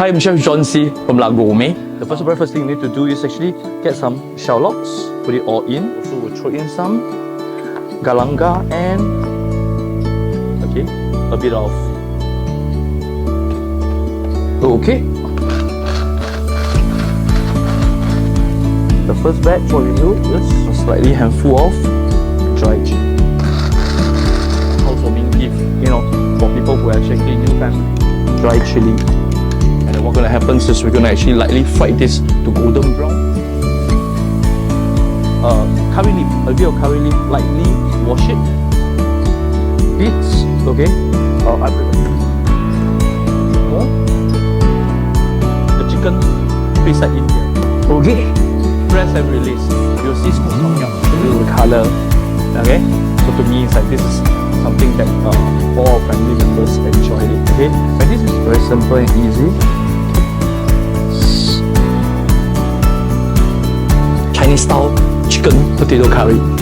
Hi, I'm Chef John C. from La Gourmet. The first very first thing you need to do is actually get some shallots, put it all in. So we'll throw in some galanga and a bit of The first batch what we do is a slightly handful of dried chili. Housewarming gift, for people who are actually new family. Dried chili. And then what's gonna happen is we're gonna actually lightly fry this to golden brown. Curry leaf, a bit of curry leaf, lightly wash it. Bits, okay. I prefer more. The chicken paste that in here. Okay. Press and release. You'll see smoke coming out. A little colour. Okay. So to me, it's like this is something that all our family members enjoy it. Okay. And this is very simple and easy. Chinese style chicken potato curry.